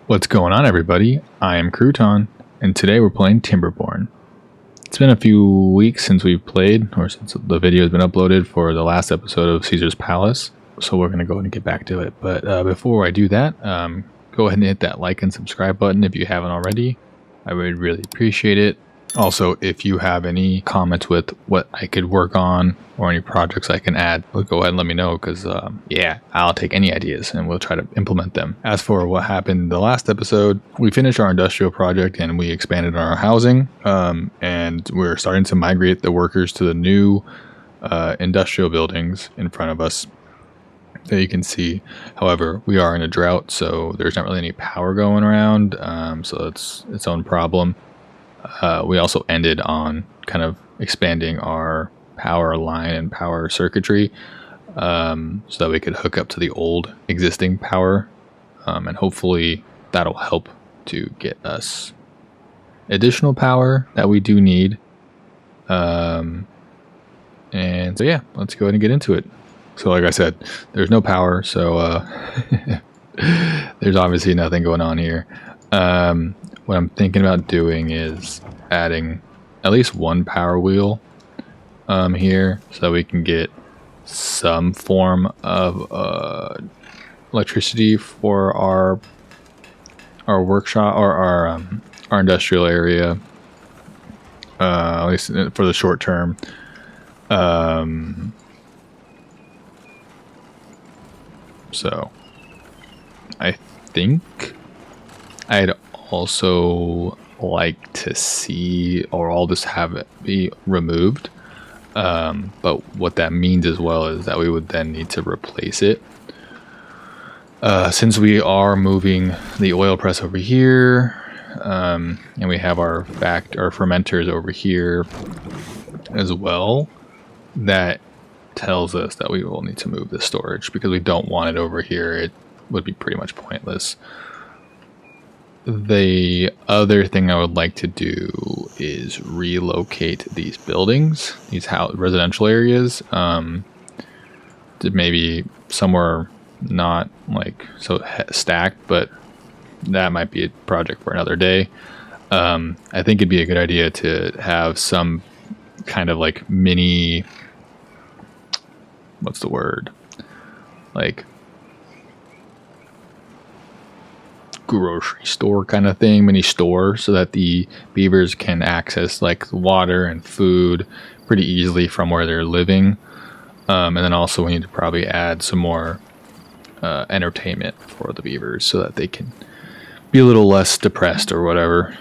What's going on, everybody? I am Crouton, and today we're playing Timberborn. It's been a few weeks since we've played, or since the video has been uploaded for the last episode of Caesar's Palace, so we're going to go ahead and get back to it. But before I do that, go ahead and hit that like and subscribe button if you haven't already. I would really appreciate it. Also, if you have any comments with what I could work on or any projects I can add, go ahead and let me know because, yeah, I'll take any ideas and we'll try to implement them. As for what happened in the last episode, we finished our industrial project and we expanded our housing, and we're starting to migrate the workers to the new industrial buildings in front of us that you can see. However, we are in a drought, so there's not really any power going around, so it's its own problem. We also ended on kind of expanding our power line and power circuitry, so that we could hook up to the old existing power, and hopefully that'll help to get us additional power that we do need. And so yeah, let's go ahead and get into it. So like I said, there's no power, so there's obviously nothing going on here. What I'm thinking about doing is adding at least one power wheel here so that we can get some form of electricity for our workshop or our industrial area, at least for the short term. So I think I'd also like to see, or I'll just have it be removed, but what that means as well is that we would then need to replace it, since we are moving the oil press over here, and we have our fermenters over here as well. That tells us that we will need to move the storage because we don't want it over here. It would be pretty much pointless. The other thing I would like to do is relocate these buildings, these residential areas, to maybe somewhere not like so stacked, but that might be a project for another day. I think it'd be a good idea to have some kind of like mini, what's the word? Like grocery store kind of thing, mini store, so that the beavers can access like water and food pretty easily from where they're living. And then also we need to probably add some more entertainment for the beavers so that they can be a little less depressed or whatever.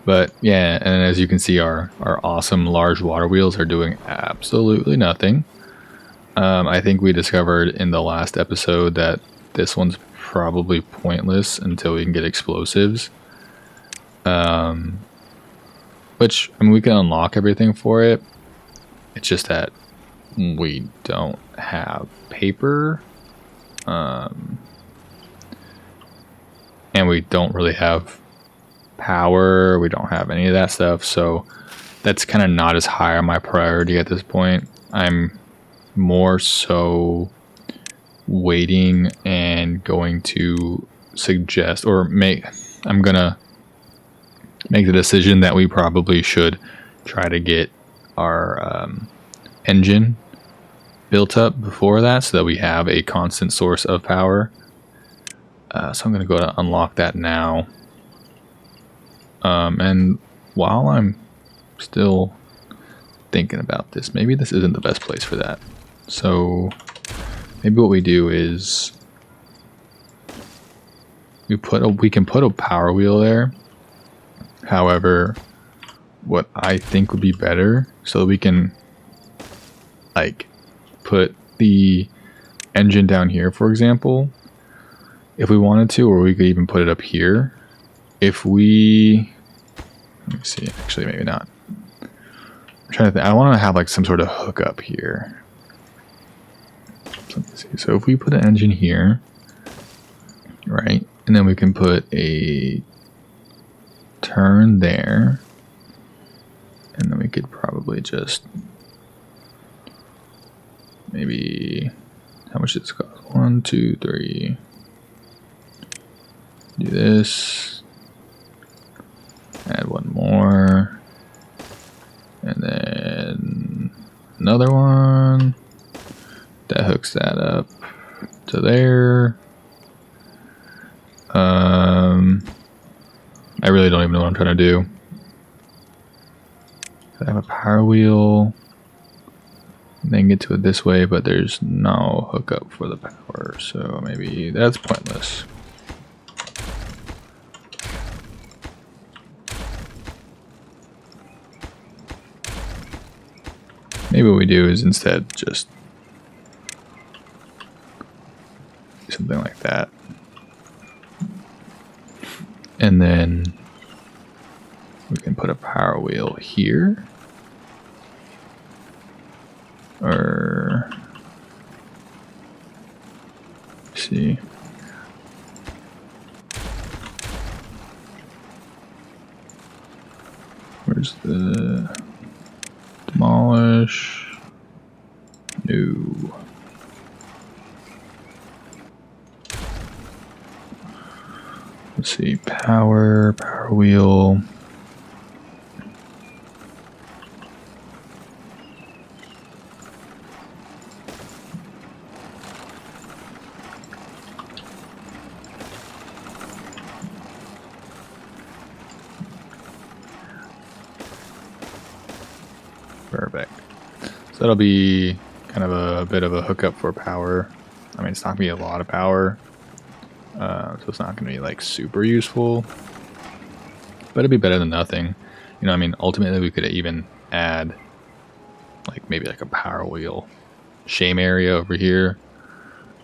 But yeah, and as you can see, our awesome large water wheels are doing absolutely nothing. I think we discovered in the last episode that this one's probably pointless until we can get explosives. Which, I mean, we can unlock everything for it. It's just that we don't have paper. And we don't really have power. We don't have any of that stuff. So that's kind of not as high on my priority at this point. I'm more so waiting and going to suggest or I'm gonna make the decision that we probably should try to get our engine built up before that so that we have a constant source of power. So I'm gonna go to unlock that now, and while I'm still thinking about this, maybe this isn't the best place for that. So maybe what we do is we can put a power wheel there. However, what I think would be better, so we can like put the engine down here, for example, if we wanted to, or we could even put it up here. If we, let me see, actually maybe not. I'm trying to think. I want to have like some sort of hookup here. So if we put an engine here, right, and then we can put a turn there, and then we could probably just maybe How much does this cost? 1, 2, 3. Do this. Add one more. And then another one. That hooks that up to there. I really don't even know what I'm trying to do. I have a power wheel. Then get to it this way, but there's no hookup for the power, so maybe that's pointless. Maybe what we do is instead just do something like that. And then we can put a power wheel here. Or see. Where's the demolish? No. Let's see, power wheel. Perfect. So that'll be kind of a bit of a hookup for power. I mean, it's not gonna be a lot of power. So it's not going to be like super useful, but it'd be better than nothing. You know, I mean, ultimately we could even add like maybe like a power wheel shame area over here,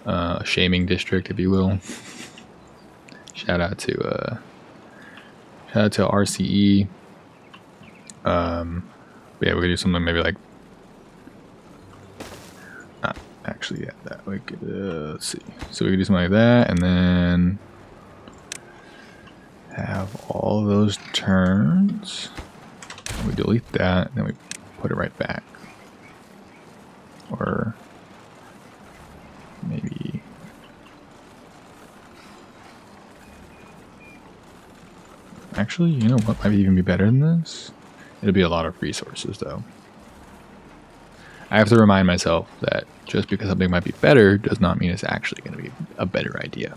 a shaming district, if you will. Shout out to RCE. But yeah, we could do something maybe like. Actually, yeah, that we could let's see. So we could do something like that, and then have all those turns. We delete that, and then we put it right back. Or maybe actually, you know what might even be better than this? It'll be a lot of resources, though. I have to remind myself that just because something might be better does not mean it's actually going to be a better idea.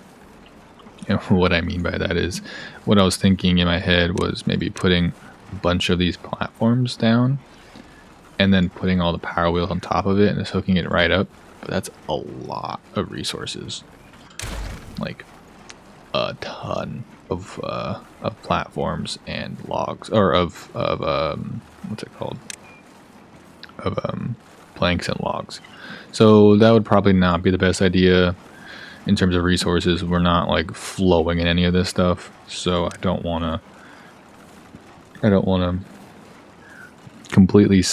And what I mean by that is, what I was thinking in my head was maybe putting a bunch of these platforms down and then putting all the power wheels on top of it and just hooking it right up. But that's a lot of resources. Like a ton of platforms and logs, or of what's it called? Of planks and logs. So that would probably not be the best idea in terms of resources. We're not like flowing in any of this stuff, so I don't want to completely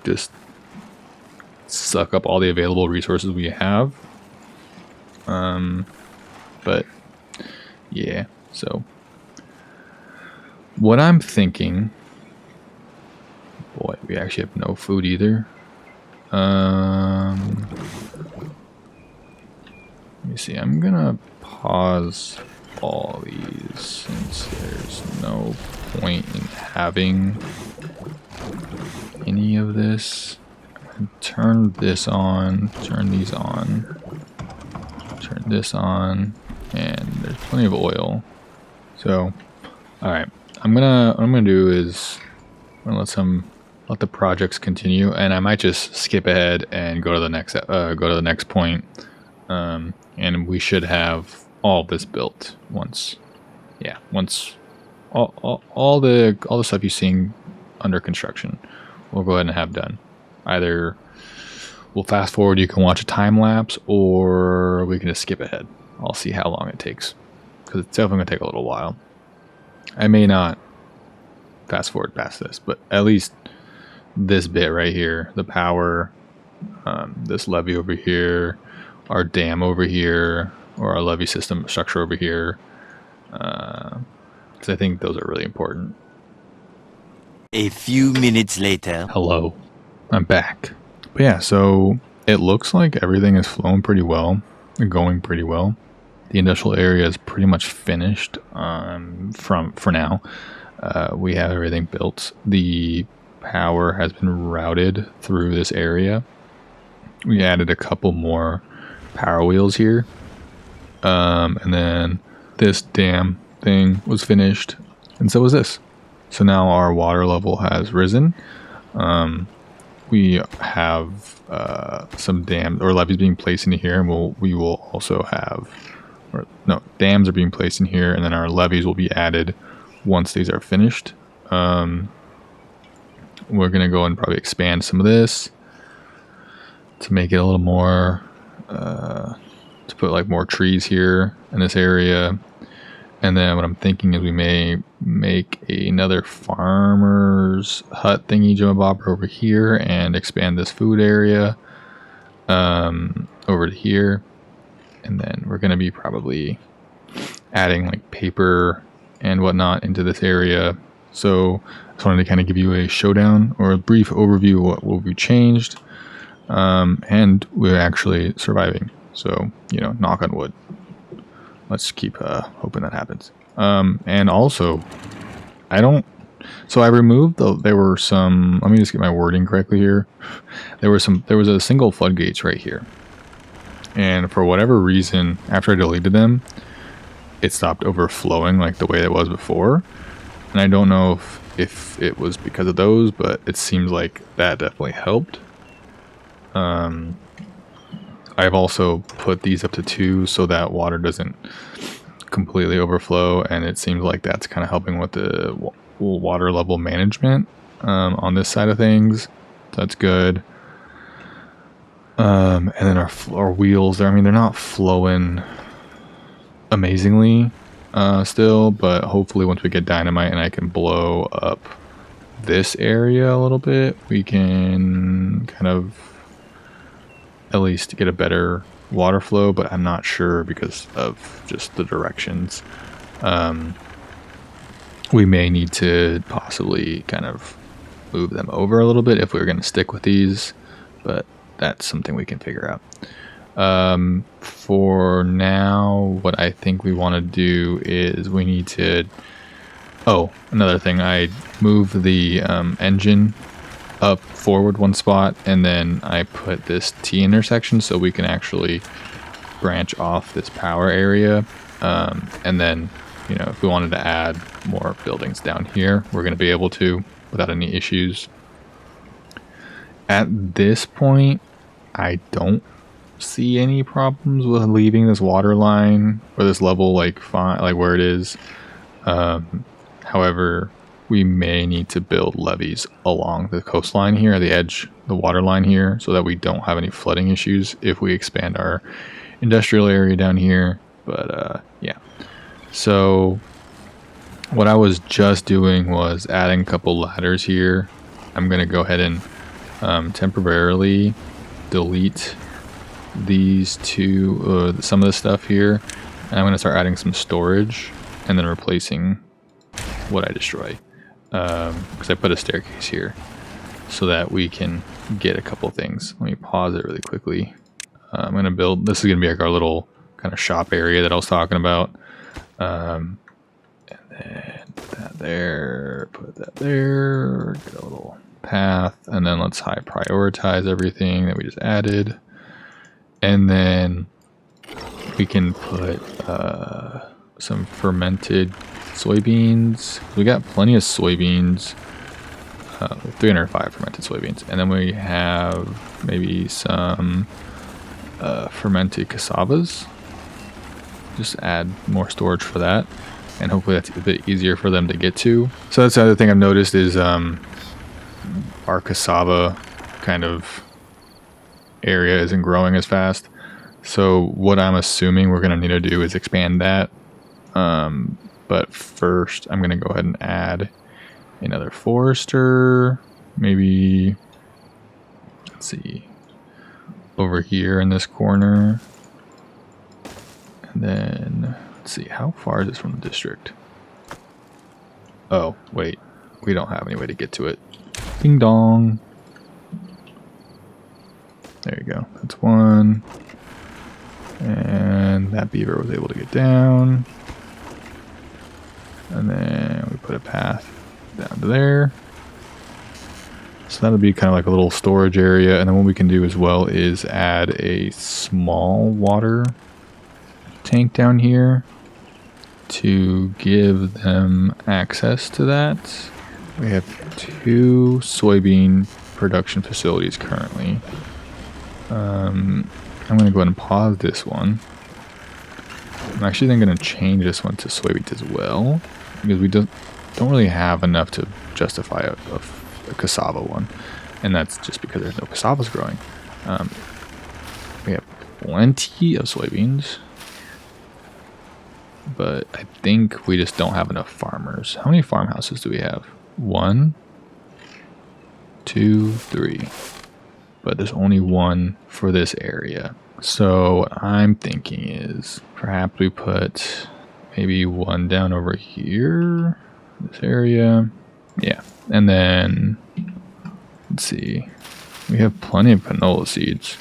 just suck up all the available resources we have. But yeah, so what I'm thinking, boy, we actually have no food either. Let me see, I'm gonna pause all these since there's no point in having any of this. Turn this on, turn these on, turn this on, and there's plenty of oil. So, alright, what I'm gonna do is I'm gonna let the projects continue, and I might just skip ahead and go to the next point. And we should have all this built once all the stuff you're seeing under construction, we'll go ahead and have done. Either we'll fast forward, you can watch a time lapse, or we can just skip ahead. I'll see how long it takes, because it's definitely going to take a little while. I may not fast forward past this, but at least this bit right here, the power, this levee over here, our dam over here, or our levee system structure over here, because I think those are really important. A few minutes later. Hello, I'm back. But yeah, so it looks like everything is flowing pretty well, going pretty well. The industrial area is pretty much finished for now. We have everything built. The power has been routed through this area. We added a couple more power wheels here. And then this dam thing was finished, and so was this. So now our water level has risen. We have some dams or levees being placed in here, and we will also have, dams are being placed in here, and then our levees will be added once these are finished. We're gonna go and probably expand some of this to make it a little more, to put like more trees here in this area. And then what I'm thinking is we may make another farmer's hut thingy jabobber over here and expand this food area over to here. And then we're going to be probably adding like paper and whatnot into this area. So I just wanted to kind of give you a showdown or a brief overview of what will be changed. And we're actually surviving. So, knock on wood. Let's keep hoping that happens. And also, I removed there were some, let me just get my wording correctly here. There was a single floodgates right here. And for whatever reason, after I deleted them, it stopped overflowing like the way it was before. And I don't know if it was because of those, but it seems like that definitely helped. I've also put these up to 2 so that water doesn't completely overflow, and it seems like that's kind of helping with the water level management on this side of things. That's good. And then our wheels, they're not flowing amazingly still, but hopefully once we get dynamite and I can blow up this area a little bit, we can kind of at least get a better water flow, but I'm not sure because of just the directions. We may need to possibly kind of move them over a little bit if we're going to stick with these, but that's something we can figure out. For now, what I think we want to do is we need to, another thing, I moved the engine up forward 1 spot, and then I put this T intersection so we can actually branch off this power area. And then, if we wanted to add more buildings down here, we're going to be able to without any issues. At this point, I don't see any problems with leaving this water line or this level like where it is. However, we may need to build levees along the coastline here, the edge, the water line here, so that we don't have any flooding issues if we expand our industrial area down here. But yeah. So what I was just doing was adding a couple ladders here. I'm going to go ahead and temporarily delete these 2, some of the stuff here. And I'm going to start adding some storage and then replacing what I destroy. Because I put a staircase here so that we can get a couple things. Let me pause it really quickly. I'm going to build, this is going to be like our little kind of shop area that I was talking about. And then put that there, get a little path, and then let's high prioritize everything that we just added. And then we can put some fermented soybeans. We got plenty of soybeans, 305 fermented soybeans, and then we have maybe some fermented cassavas. Just add more storage for that, and hopefully that's a bit easier for them to get to. So that's the other thing I've noticed is our cassava kind of area isn't growing as fast. So what I'm assuming we're going to need to do is expand that. But first, I'm going to go ahead and add another forester. Maybe, let's see, over here in this corner. And then, let's see, how far is this from the district? Oh, wait, we don't have any way to get to it. Ding dong. There you go. That's one. And that beaver was able to get down. And then we put a path down to there. So that'll be kind of like a little storage area. And then what we can do as well is add a small water tank down here to give them access to that. We have 2 soybean production facilities currently. I'm going to go ahead and pause this one. I'm actually then going to change this one to soybeans as well, because we don't really have enough to justify a cassava one, and that's just because there's no cassavas growing. We have plenty of soybeans, but I think we just don't have enough farmers. How many farmhouses do we have? 1, 2, 3. But there's only 1 for this area. So what I'm thinking is perhaps we put maybe 1 down over here, this area. Yeah. And then let's see. We have plenty of canola seeds.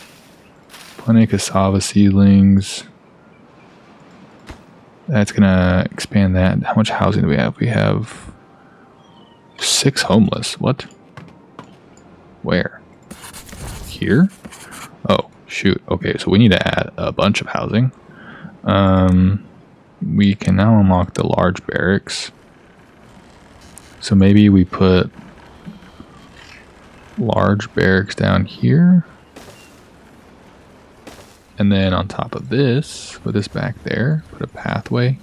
Plenty of cassava seedlings. That's gonna expand that. How much housing do we have? We have 6 homeless. What? Where? Here? Oh, shoot. Okay, so we need to add a bunch of housing. We can now unlock the large barracks. So maybe we put large barracks down here. And then on top of this, put this back there, put a pathway.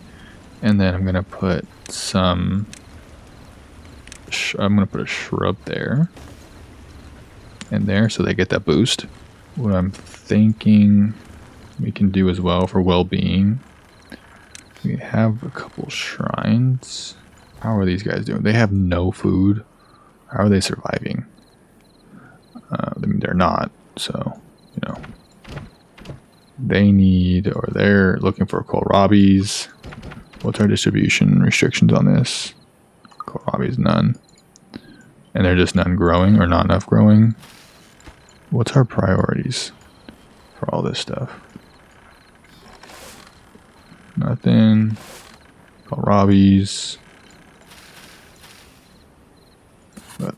And then I'm going to put some... I'm going to put a shrub there. And there, so they get that boost. What I'm thinking we can do as well for well-being, we have a couple shrines. How are these guys doing? They have no food. How are they surviving? I mean, they're not, so, you know. They need, or they're looking for kohlrabies. What's our distribution restrictions on this? Kohlrabies, none. And they're just none growing, or not enough growing. What's our priorities for all this stuff? Nothing. Kohlrabies. But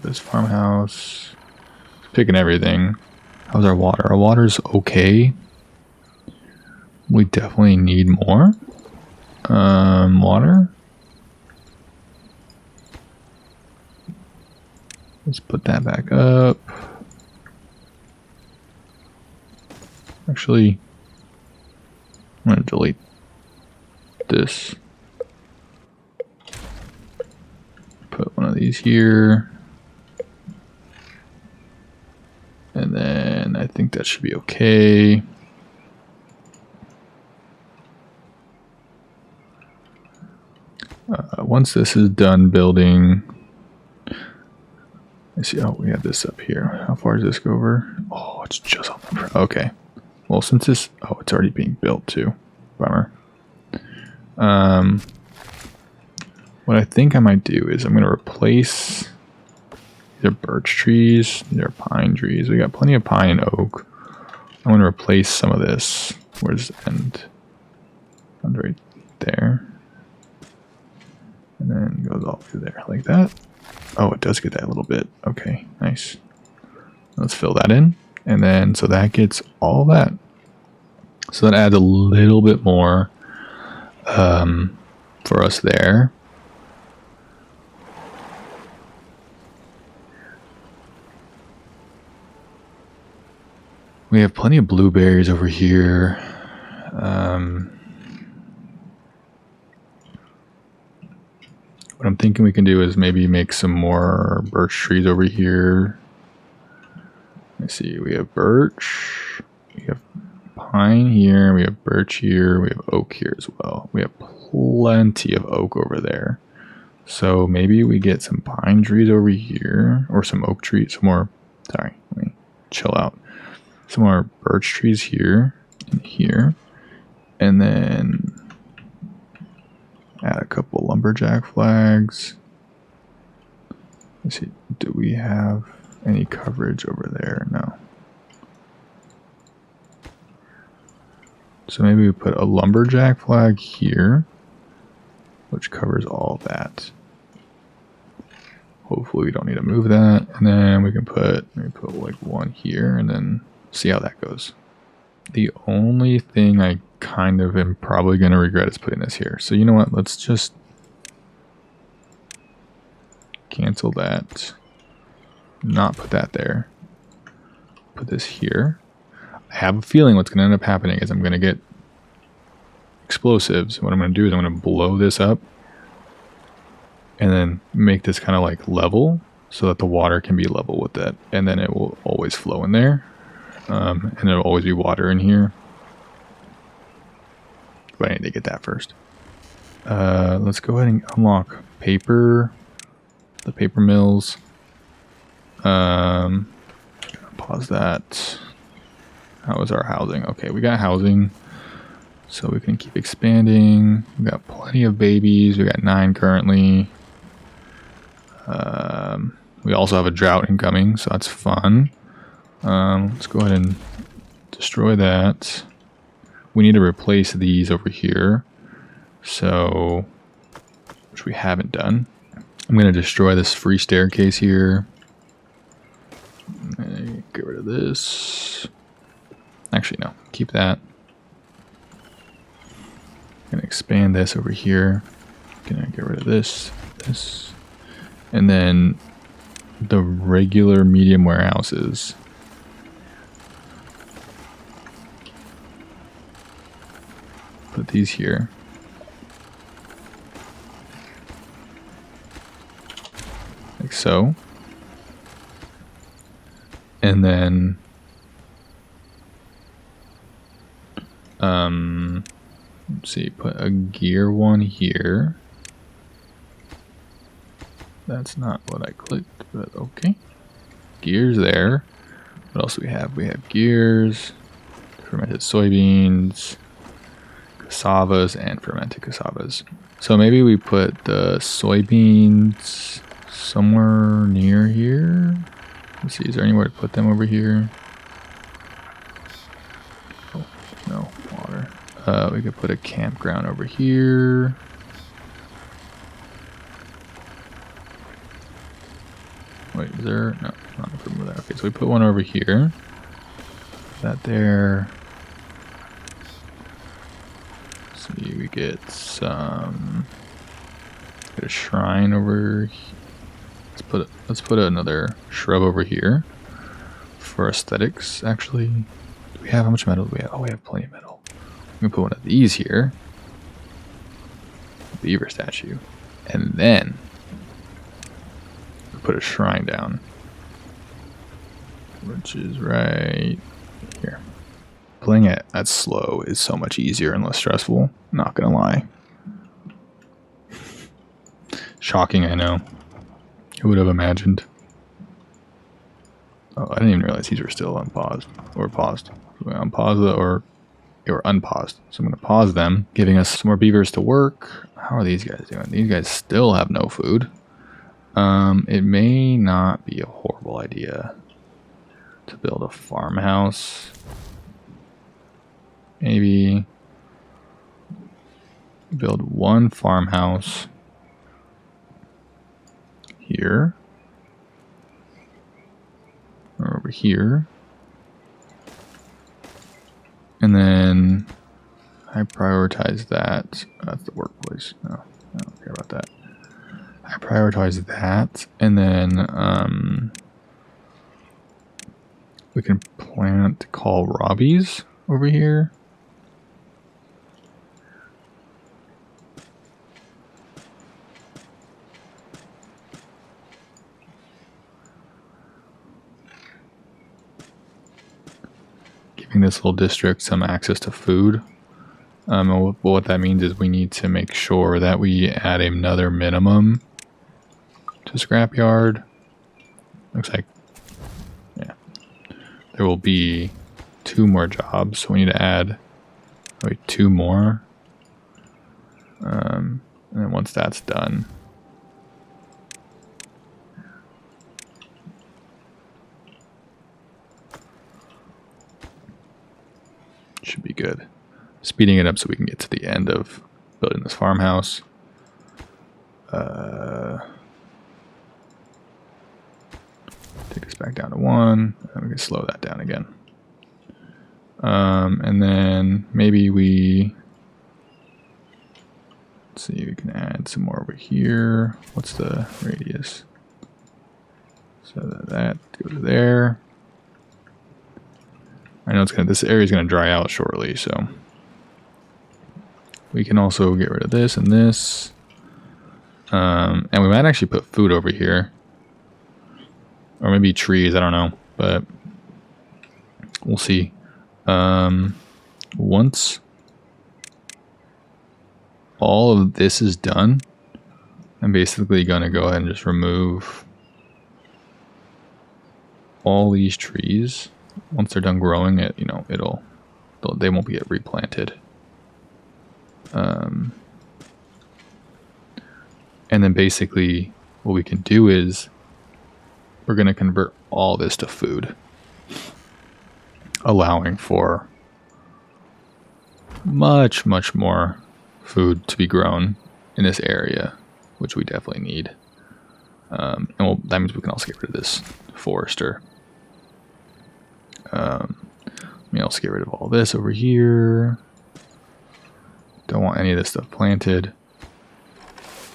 this farmhouse. Picking everything. How's our water? Our water's okay. We definitely need more. Water. Let's put that back up. Actually, I'm going to delete this. Put one of these here. And then I think that should be okay. Once this is done building, let's see. Oh, we have this up here. How far does this go over? Oh, it's just on the front. Okay. Well, since this, oh, it's already being built too. Bummer. What I think I might do is I'm going to replace either birch trees, either pine trees. We got plenty of pine and oak. I'm going to replace some of this. Where's the end? Right there. And then goes all through there like that. Oh, it does get that a little bit. Okay, nice. Let's fill that in. And then, so that gets all that. So that adds a little bit more for us there. We have plenty of blueberries over here. What I'm thinking we can do is maybe make some more birch trees over here. Let's see, we have birch, we have pine here, we have birch here, we have oak here as well. We have plenty of oak over there. So maybe we get some pine trees over here, or some oak trees, some more, sorry, let me chill out. Some more birch trees here and here. And then add a couple lumberjack flags. Let's see, do we have any coverage over there? No. So maybe we put a lumberjack flag here, which covers all of that. Hopefully we don't need to move that. And then we can put, maybe put like one here and then see how that goes. The only thing I kind of am probably going to regret is putting this here. So you know what? Let's just cancel that. Not put that there. Put this here. I have a feeling what's going to end up happening is I'm going to get explosives. What I'm going to do is I'm going to blow this up and then make this kind of like level so that the water can be level with that. And then it will always flow in there. And there'll always be water in here. But I need to get that first. Let's go ahead and unlock paper. The paper mills. Pause that. How is our housing? Okay, we got housing. So we can keep expanding. We got plenty of babies. We got 9 currently. We also have a drought incoming, so that's fun. Let's go ahead and destroy that. We need to replace these over here. So, which we haven't done. I'm going to destroy this free staircase here. Get rid of this. Actually, no. Keep that. Gonna expand this over here. Gonna get rid of this. And then the regular medium warehouses. Put these here. Like so. And then let's see, put a gear one here. That's not what I clicked, but okay. Gears there. What else do we have? We have gears, fermented soybeans, cassavas, and fermented cassavas. So maybe we put the soybeans somewhere near here. Let's see, is there anywhere to put them over here? Oh, no, water. We could put a campground over here. Wait, is there? No, not remove that. Okay, so we put one over here. That there. Let's see, we get some. Get a shrine over here. Let's put another shrub over here for aesthetics. Actually, do we have, how much metal do we have? Oh, we have plenty of metal. I'm gonna put one of these here, beaver statue, and then put a shrine down, which is right here. Playing it at slow is so much easier and less stressful. Not gonna lie. Shocking, I know. Who would have imagined? Oh, I didn't even realize these were still unpaused or paused. So I'm gonna unpause it, or they were unpaused. So I'm gonna pause them, giving us some more beavers to work. How are these guys doing? These guys still have no food. It may not be a horrible idea to build a farmhouse. Maybe build one farmhouse here or over here, and then I prioritize that. That's the workplace. No, I don't care about that. I prioritize that, and then we can plant kohlrabies over here. Giving this little district some access to food. What that means is we need to make sure that we add another minimum to scrapyard. Looks like, yeah, there will be 2 more jobs, so we need to add probably 2 more. And then once that's done, should be good. speeding it up so we can get to the end of building this farmhouse. Take this back down to 1, and we can slow that down again. And then maybe let's see, we can add some more over here. What's the radius? So that goes there. I know this area is gonna dry out shortly, so we can also get rid of this and this. And we might actually put food over here. Or maybe trees, I don't know. But we'll see. Once all of this is done, I'm basically going to go ahead and just remove all these trees. Once they're done growing, they won't get replanted. And then basically what we can do is we're going to convert all this to food, allowing for much more food to be grown in this area, which we definitely need. And that means we can also get rid of this forester. Let me also get rid of all this over here. Don't want any of this stuff planted.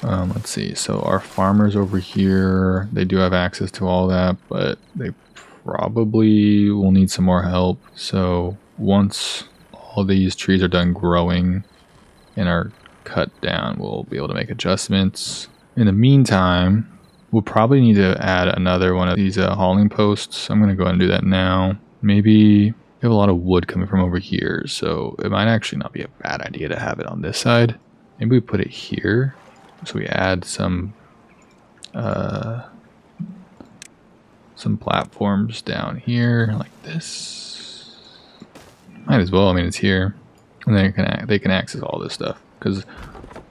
Let's see. So our farmers over here, they do have access to all that, but they probably will need some more help. So once all these trees are done growing and are cut down, we'll be able to make adjustments. In the meantime, we'll probably need to add another one of these hauling posts. I'm going to go ahead and do that now. Maybe we have a lot of wood coming from over here, so it might actually not be a bad idea to have it on this side. Maybe we put it here. So we add some platforms down here like this. Might as well. I mean, it's here, and they can access all this stuff because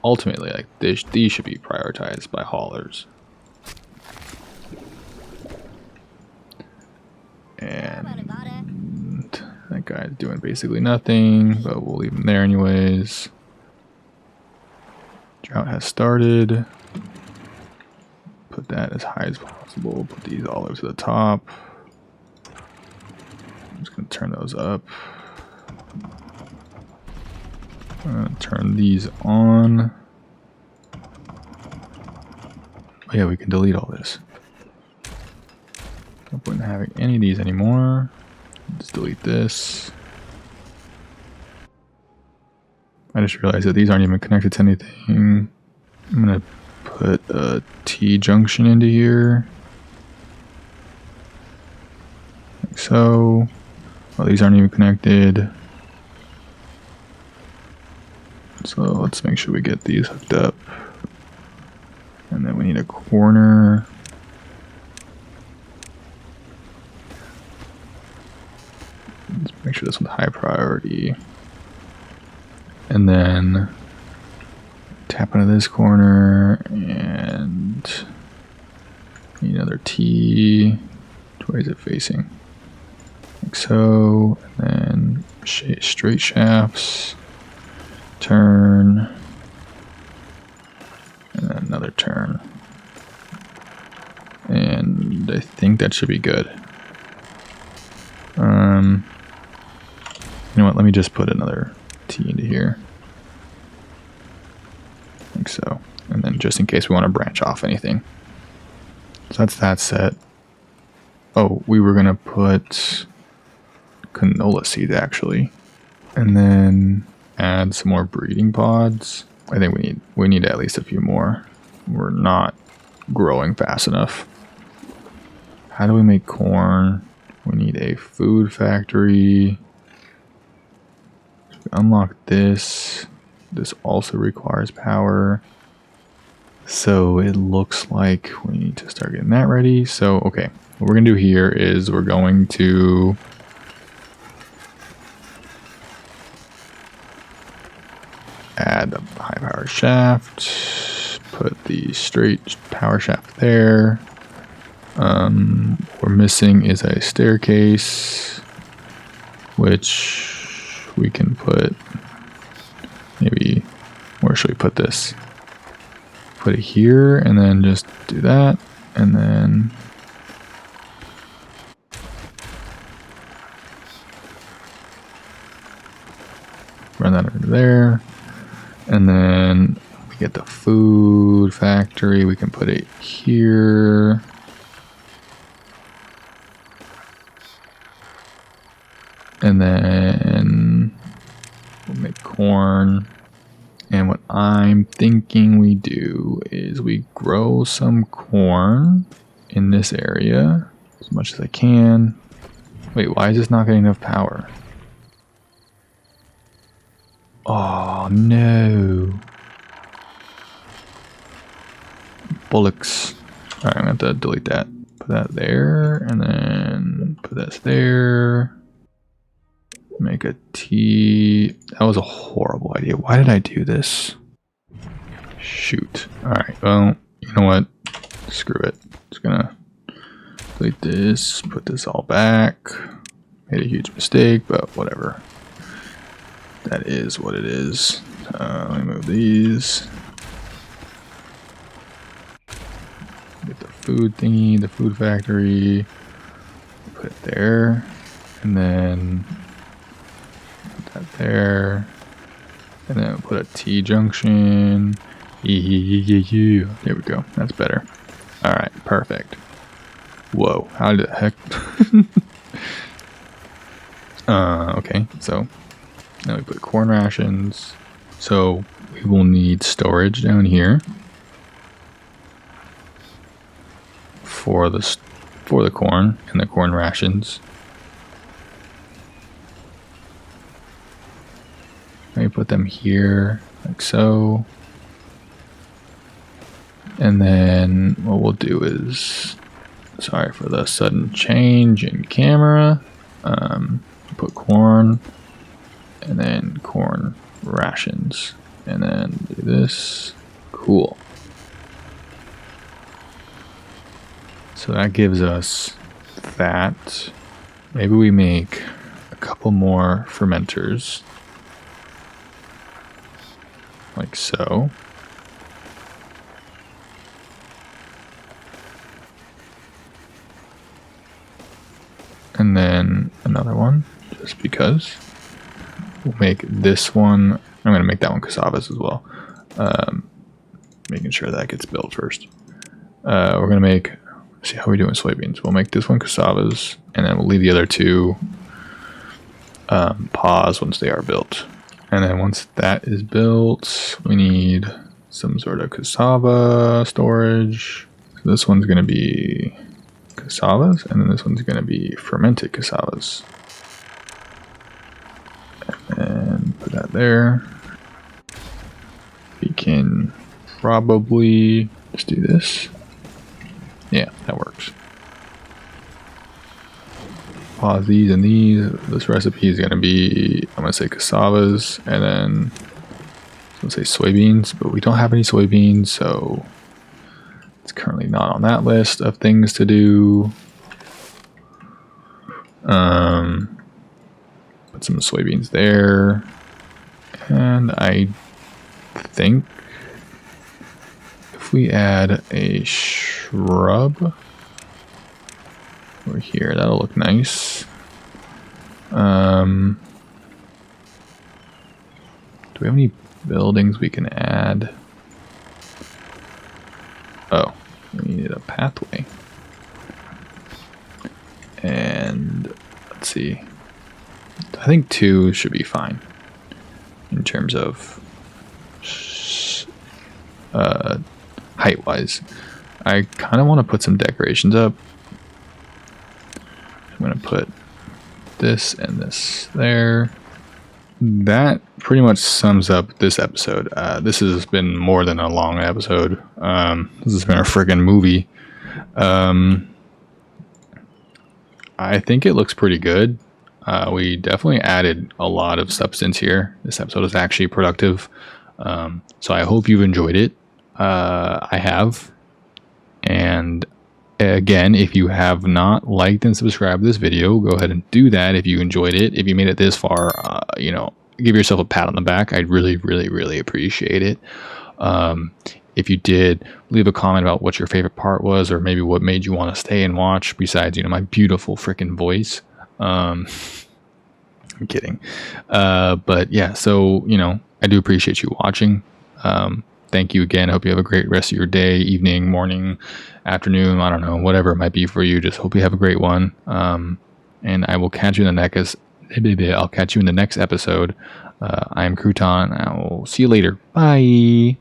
ultimately, like these should be prioritized by haulers. And that guy's doing basically nothing, but we'll leave him there anyways. Drought has started. Put that as high as possible. Put these all over to the top. I'm just going to turn those up. Turn these on. Oh yeah, we can delete all this. No point in having any of these anymore. Just delete this. I just realized that these aren't even connected to anything. I'm going to put a T-junction into here. Like so. Well, these aren't even connected. So let's make sure we get these hooked up. And then we need a corner. Let's make sure this one's high priority. And then tap into this corner and need another T. Which way is it facing? Like so. And then straight shafts. Turn. And then another turn. And I think that should be good. You know what? Let me just put another T into here. Like so. And then just in case we want to branch off anything. So that's that set. Oh, we were going to put canola seeds actually. And then add some more breeding pods. I think we need at least a few more. We're not growing fast enough. How do we make corn? We need a food factory. Unlock this. This also requires power. So it looks like we need to start getting that ready. So, okay. What we're going to do here is we're going to add a high power shaft. Put the straight power shaft there. What we're missing is a staircase, which we can put Where should we put this? Put it here and then just do that. And then run that over there. And then we get the food factory. We can put it here. And then we'll make corn. And what I'm thinking we do is we grow some corn in this area as much as I can. Wait, why is this not getting enough power? Oh no. Bullocks. Alright, I'm gonna have to delete that. Put that there, and then put this there. Make a T. That was a horrible idea. Why did I do this? Shoot. Alright, well, you know what? Screw it. Just gonna delete this, put this all back. Made a huge mistake, but whatever. That is what it is. Let me move these. Get the food thingy, the food factory. Put it there. And then put that there. And then put a T junction. There we go. That's better. Alright, perfect. Whoa, how the heck? Okay, so now we put corn rations. So we will need storage down here for the corn and the corn rations. Let me put them here like so. And then what we'll do is, sorry for the sudden change in camera. Put corn and then corn rations and then do this. Cool. So that gives us that. Maybe we make a couple more fermenters like so. And then another one, just because. We'll make this one. I'm going to make that one cassavas as well. Making sure that gets built first. We're going to make, see how we're doing soybeans. We'll make this one cassavas, and then we'll leave the other two pause once they are built. And then once that is built, we need some sort of cassava storage. So this one's going to be cassavas, and then this one's going to be fermented cassavas. And put that there. We can probably just do this. Yeah, that works. Pause these and these. This recipe is going to be, I'm going to say cassavas, and then let's say soybeans, but we don't have any soybeans, so it's currently not on that list of things to do. Put some soybeans there. And I think if we add a shrub over here, that'll look nice. Do we have any buildings we can add? Oh, we needed a pathway. And let's see. I think 2 should be fine in terms of height-wise. I kind of want to put some decorations up. I'm going to put this and this there. That pretty much sums up this episode. This has been more than a long episode. This has been a friggin' movie. I think it looks pretty good. We definitely added a lot of substance here. This episode is actually productive. So I hope you've enjoyed it. I have. And again, if you have not liked and subscribed to this video, go ahead and do that if you enjoyed it. If you made it this far, give yourself a pat on the back. I'd really, really, really appreciate it. If you did, leave a comment about what your favorite part was, or maybe what made you want to stay and watch besides, my beautiful freaking voice. I'm kidding. But yeah, so, I do appreciate you watching. Thank you again. I hope you have a great rest of your day, evening, morning, afternoon. I don't know, whatever it might be for you. Just hope you have a great one. And I will catch you in the next. I'll catch you in the next episode. I am Crouton. I will see you later. Bye.